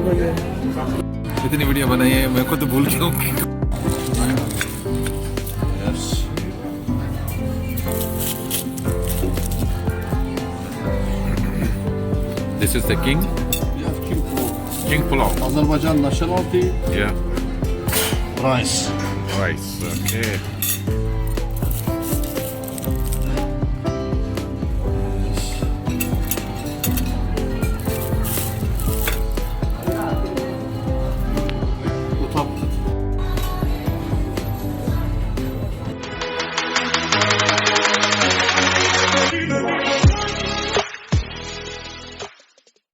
इतनी वीडियो बनाई है मैं खुद भूल गया हूँ. Yes. This is the king. Yes, King Pulao. King Pulao. Azerbaijan nationality. Yeah. Rice. Rice. Okay.